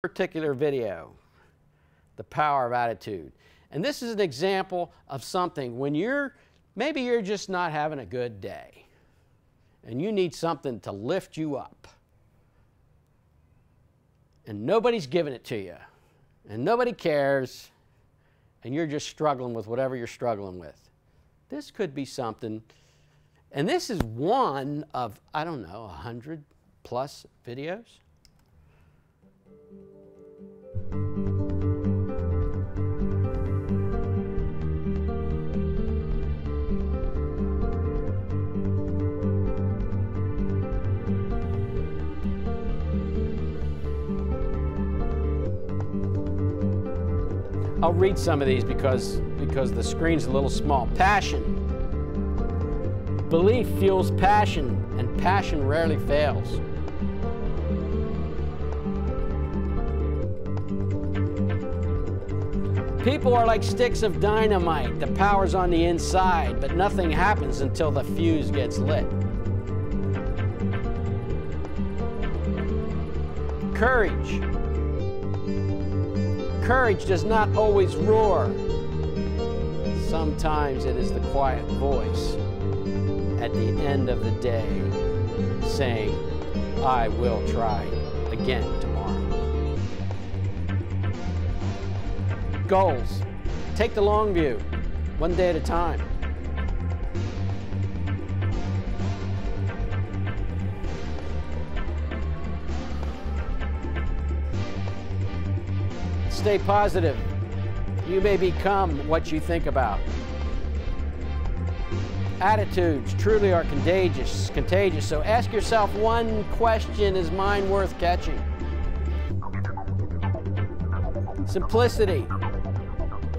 Particular video, the power of attitude. And this is an example of something when maybe you're just not having a good day and you need something to lift you up and nobody's giving it to you and nobody cares and you're just struggling with whatever you're struggling with. This could be something, and this is one of, I don't know, 100+ videos. I'll read some of these because the screen's a little small. Passion. Belief fuels passion, and passion rarely fails. People are like sticks of dynamite. The power's on the inside, but nothing happens until the fuse gets lit. Courage. Courage does not always roar. Sometimes it is the quiet voice at the end of the day saying, I will try again tomorrow. Goals. Take the long view, one day at a time. Stay positive. You may become what you think about. Attitudes truly are contagious. So ask yourself one question, is mine worth catching? Simplicity.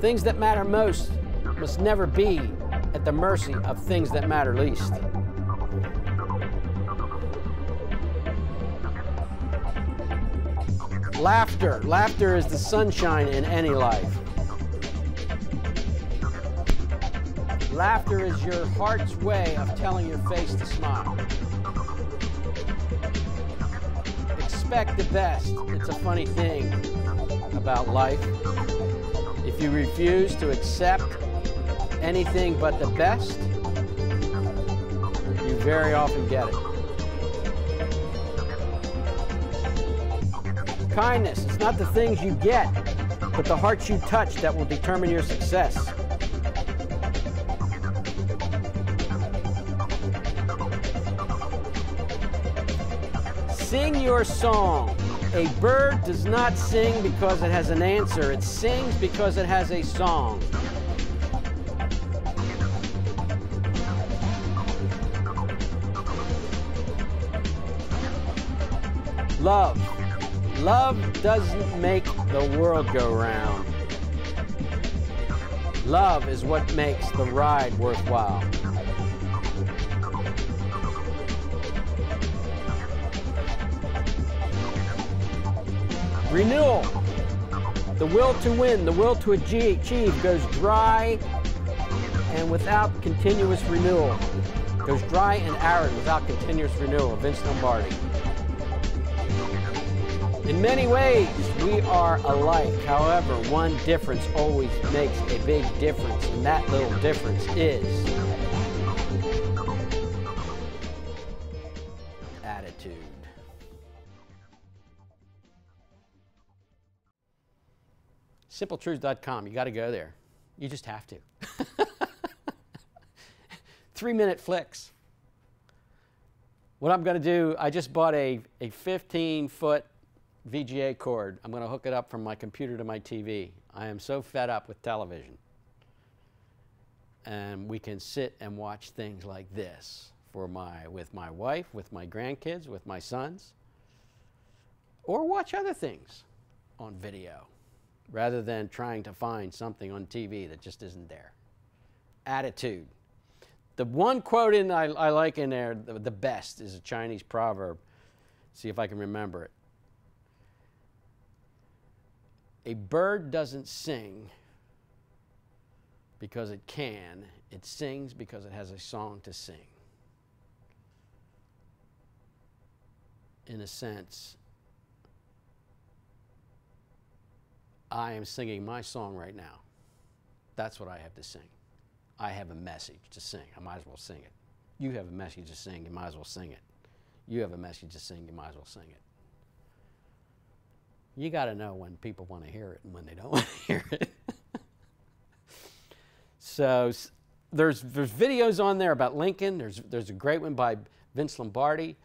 Things that matter most must never be at the mercy of things that matter least. Laughter. Laughter is the sunshine in any life. Laughter is your heart's way of telling your face to smile. Expect the best. It's a funny thing about life. If you refuse to accept anything but the best, you very often get it. Kindness. It's not the things you get, but the hearts you touch that will determine your success. Sing your song. A bird does not sing because it has an answer. It sings because it has a song. Love. Love doesn't make the world go round. Love is what makes the ride worthwhile. Renewal. The will to win, the will to achieve goes dry and without continuous renewal. Goes dry and arid without continuous renewal. Vince Lombardi. In many ways, we are alike. However, one difference always makes a big difference, and that little difference is attitude. SimpleTruths.com. You got to go there. You just have to. 3-minute flicks. What I'm going to do, I just bought a 15-foot VGA cord. I'm going to hook it up from my computer to my TV. I am so fed up with television. And we can sit and watch things like this with my wife, with my grandkids, with my sons, or watch other things on video rather than trying to find something on TV that just isn't there. Attitude. The one quote I like in there, the best, is a Chinese proverb. See if I can remember it. A bird doesn't sing because it can. It sings because it has a song to sing. In a sense, I am singing my song right now. That's what I have to sing. I have a message to sing. I might as well sing it. You have a message to sing. You might as well sing it. You have a message to sing. You might as well sing it. You got to know when people want to hear it and when they don't want to hear it. So there's videos on there about Lincoln. There's a great one by Vince Lombardi.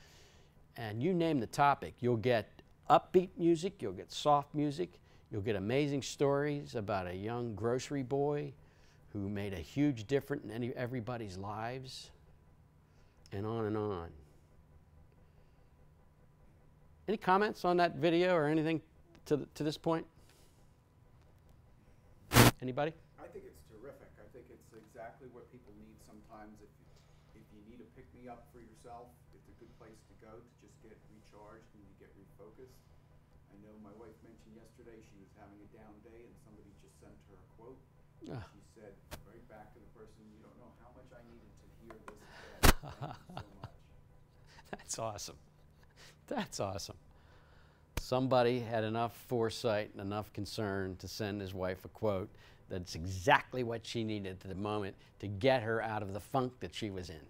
And you name the topic, you'll get upbeat music, you'll get soft music, you'll get amazing stories about a young grocery boy who made a huge difference in everybody's lives, and on and on. Any comments on that video or anything to this point? Anybody? I think it's terrific. I think it's exactly what people need sometimes. If you need a pick-me-up for yourself, it's a good place to go to just get recharged and to get refocused. I know my wife mentioned yesterday she was having a down day and somebody just sent her a quote. She said right back to the person, "You don't know how much I needed to hear this today. Thank you so much." That's awesome. That's awesome. Somebody had enough foresight and enough concern to send his wife a quote that's exactly what she needed at the moment to get her out of the funk that she was in.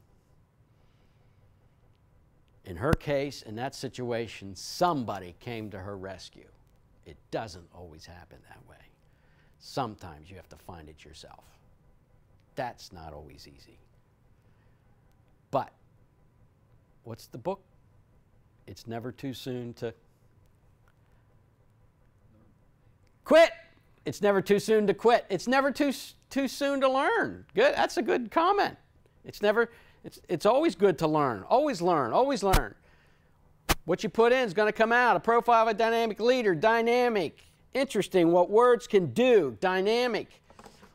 In her case, in that situation, somebody came to her rescue. It doesn't always happen that way. Sometimes you have to find it yourself. That's not always easy. But what's the book? It's never too soon to quit. It's never too soon to quit. It's never too soon to learn. Good. That's a good comment. It's always good to learn. Always learn. Always learn. What you put in is going to come out. A profile of a dynamic leader. Dynamic. Interesting what words can do. Dynamic.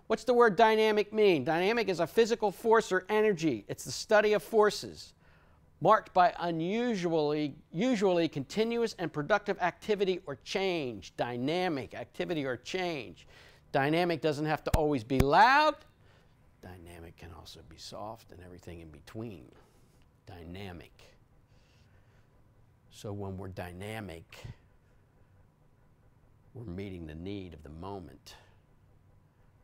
What's the word dynamic mean? Dynamic is a physical force or energy. It's the study of forces marked by usually continuous and productive activity or change. Dynamic activity or change. Dynamic doesn't have to always be loud. Dynamic can also be soft and everything in between. Dynamic. So when we're dynamic, we're meeting the need of the moment.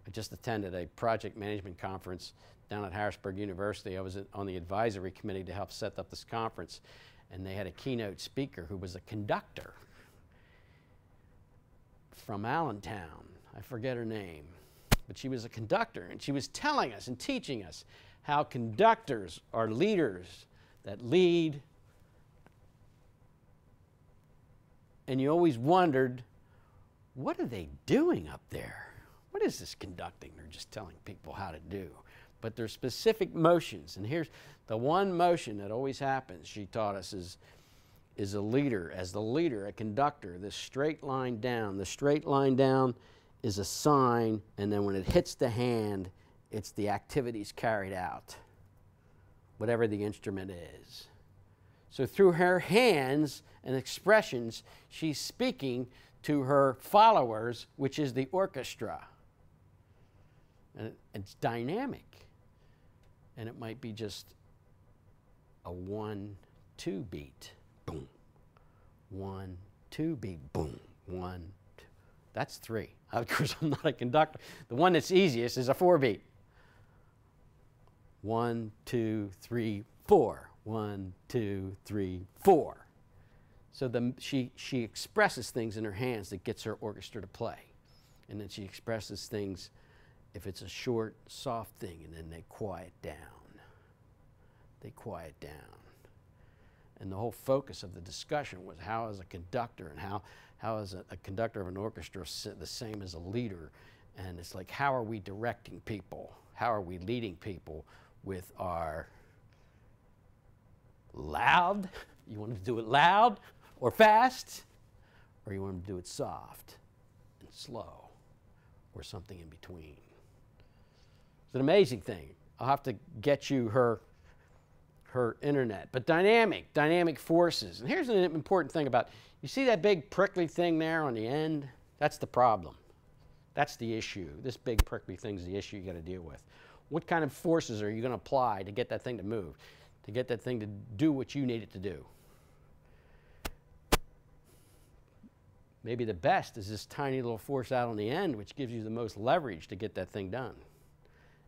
I just attended a project management conference down at Harrisburg University. I was on the advisory committee to help set up this conference, and they had a keynote speaker who was a conductor from Allentown. I forget her name, but she was a conductor, and she was telling us and teaching us how conductors are leaders that lead, and you always wondered, what are they doing up there? What is this conducting? They're just telling people how to do. But there's specific motions, and here's the one motion that always happens, she taught us, is a leader. As the leader, a conductor, this straight line down. The straight line down is a sign, and then when it hits the hand, it's the activities carried out, whatever the instrument is. So through her hands and expressions, she's speaking to her followers, which is the orchestra. And it's dynamic. And it might be just a 1-2 beat, boom. 1-2 beat, boom. 1, 2. That's 3. Of course, I'm not a conductor. The one that's easiest is a 4 beat. 1, 2, 3, 4. 1, 2, 3, 4. So she expresses things in her hands that gets her orchestra to play. And then she expresses things if it's a short, soft thing, and then they quiet down. They quiet down. And the whole focus of the discussion was how is a conductor and how is a conductor of an orchestra the same as a leader? And it's like, how are we directing people? How are we leading people with our loud? You want to do it loud or fast? Or you want to do it soft and slow or something in between? It's an amazing thing. I'll have to get you her internet. But dynamic forces. And here's an important thing about, you see that big prickly thing there on the end? That's the problem. That's the issue. This big prickly thing is the issue you got to deal with. What kind of forces are you going to apply to get that thing to move, to get that thing to do what you need it to do? Maybe the best is this tiny little force out on the end, which gives you the most leverage to get that thing done.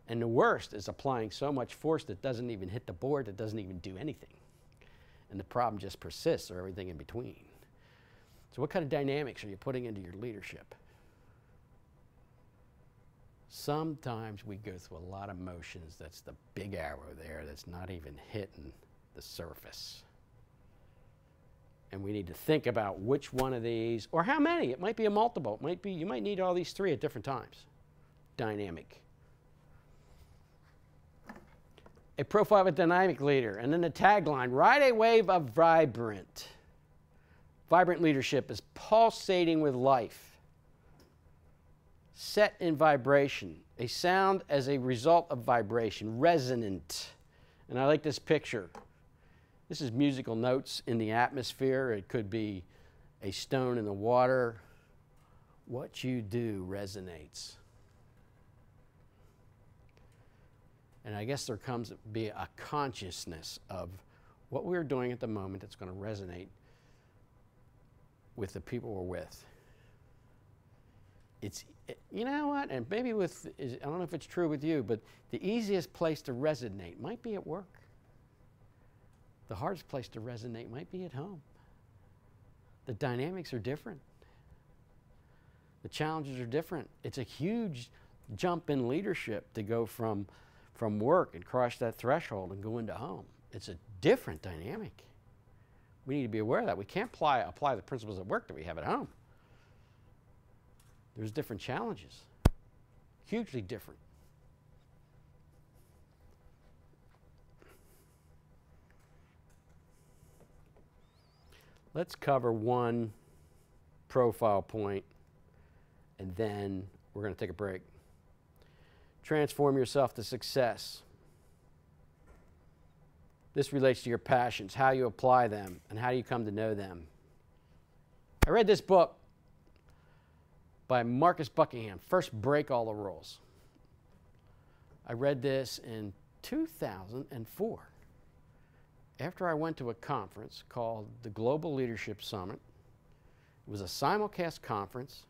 And the worst is applying so much force that doesn't even hit the board, that doesn't even do anything. And the problem just persists, or everything in between. So what kind of dynamics are you putting into your leadership? Sometimes we go through a lot of motions. That's the big arrow there that's not even hitting the surface. And we need to think about which one of these, or how many. It might be a multiple. It might be, you might need all these three at different times. Dynamic. A profile of a dynamic leader. And then the tagline, ride a wave of vibrant. Vibrant leadership is pulsating with life. Set in vibration. A sound as a result of vibration. Resonant. And I like this picture. This is musical notes in the atmosphere. It could be a stone in the water. What you do resonates. And I guess there comes to be a consciousness of what we're doing at the moment that's going to resonate with the people we're with. It's, you know what, and maybe with, I don't know if it's true with you, but the easiest place to resonate might be at work. The hardest place to resonate might be at home. The dynamics are different. The challenges are different. It's a huge jump in leadership to go from work and cross that threshold and go into home. It's a different dynamic. We need to be aware of that. We can't apply the principles at work that we have at home. There's different challenges, hugely different. Let's cover one profile point, and then we're going to take a break. Transform yourself to success. This relates to your passions, how you apply them, and how you come to know them. I read this book by Marcus Buckingham, First Break All the Rules. I read this in 2004. After I went to a conference called the Global Leadership Summit. It was a simulcast conference,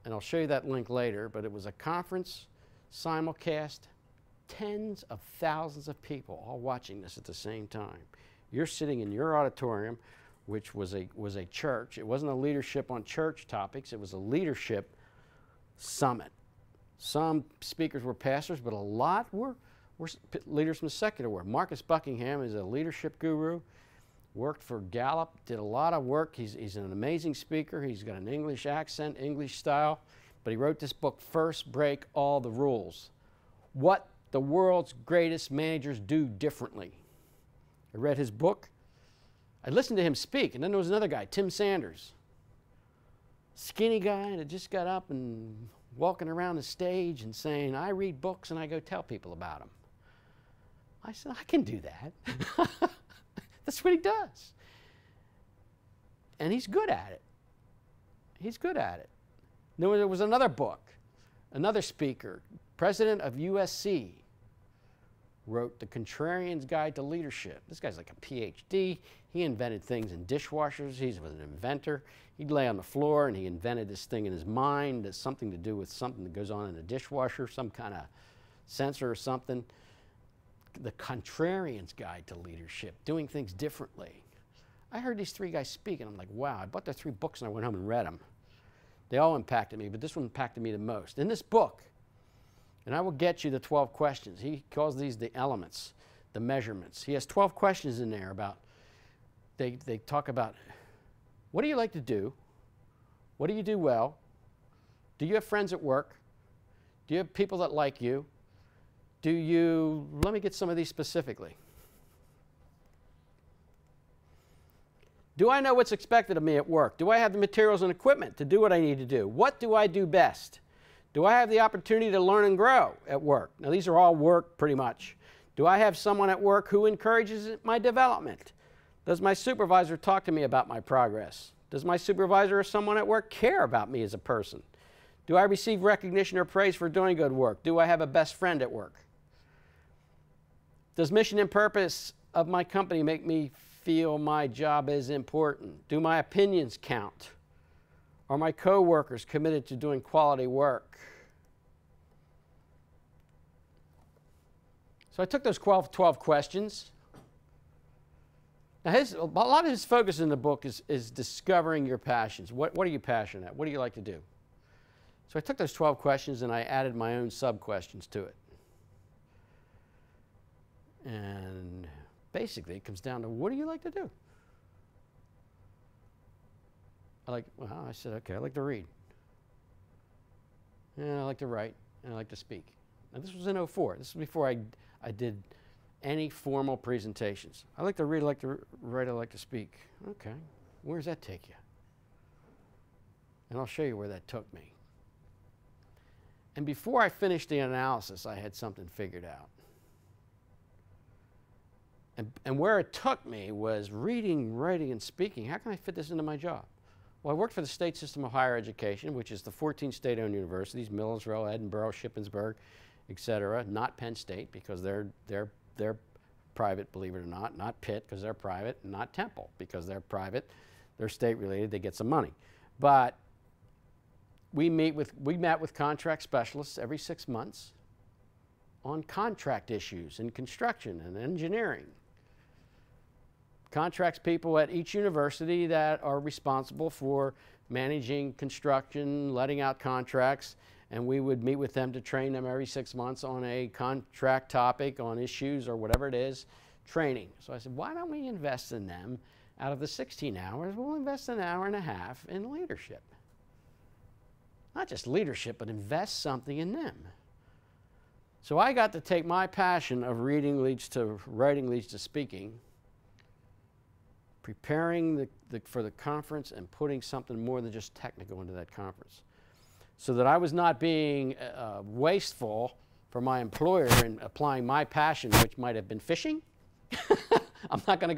and I'll show you that link later, but it was a conference, simulcast, tens of thousands of people all watching this at the same time. You're sitting in your auditorium, which was a church. It wasn't a leadership on church topics, it was a leadership summit. Some speakers were pastors, but a lot were leaders from the secular world. Marcus Buckingham is a leadership guru, worked for Gallup, did a lot of work. He's an amazing speaker. He's got an English accent, English style, but he wrote this book, First Break All the Rules. What the world's greatest managers do differently. I read his book. I listened to him speak, and then there was another guy, Tim Sanders. Skinny guy that just got up and walking around the stage and saying, I read books and I go tell people about them. I said, I can do that. That's what he does. And he's good at it. He's good at it. There was another book, another speaker, president of USC, wrote The Contrarian's Guide to Leadership. This guy's like a PhD. He invented things in dishwashers. He was an inventor. He'd lay on the floor and he invented this thing in his mind that's something to do with something that goes on in a dishwasher, some kind of sensor or something. The Contrarian's Guide to Leadership, doing things differently. I heard these three guys speak and I'm like, wow, I bought their 3 books and I went home and read them. They all impacted me, but this one impacted me the most. In this book, and I will get you the 12 questions. He calls these the elements, the measurements. He has 12 questions in there about, they talk about, what do you like to do? What do you do well? Do you have friends at work? Do you have people that like you? Do you, let me get some of these specifically. Do I know what's expected of me at work? Do I have the materials and equipment to do what I need to do? What do I do best? Do I have the opportunity to learn and grow at work? Now, these are all work pretty much. Do I have someone at work who encourages my development? Does my supervisor talk to me about my progress? Does my supervisor or someone at work care about me as a person? Do I receive recognition or praise for doing good work? Do I have a best friend at work? Does mission and purpose of my company make me feel my job is important? Do my opinions count? Are my coworkers committed to doing quality work? So I took those 12 questions. Now a lot of his focus in the book is discovering your passions. What are you passionate at? What do you like to do? So I took those 12 questions and I added my own sub-questions to it. And basically it comes down to, what do you like to do? I said, okay, I like to read. And I like to write, and I like to speak. Now this was in 2004. This was before I did any formal presentations. I like to read, I like to write, I like to speak. Okay, where does that take you? And I'll show you where that took me. And before I finished the analysis, I had something figured out. And where it took me was reading, writing, and speaking. How can I fit this into my job? Well, I worked for the State System of Higher Education, which is the 14 state-owned universities, Millersville, Edinburgh, Shippensburg, etc. Not Penn State, because they're private, believe it or not Pitt, because they're private, and not Temple, because they're private. They're state-related, they get some money. But we met with contract specialists every 6 months on contract issues in construction and engineering. Contracts people at each university that are responsible for managing construction, letting out contracts, and we would meet with them to train them every 6 months on a contract topic, on issues or whatever it is, training. So I said, why don't we invest in them? Out of the 16 hours, we'll invest an hour and a half in leadership. Not just leadership, but invest something in them. So I got to take my passion of reading leads to writing leads to speaking, preparing for the conference and putting something more than just technical into that conference, so that I was not being wasteful for my employer in applying my passion, which might have been fishing. I'm not going to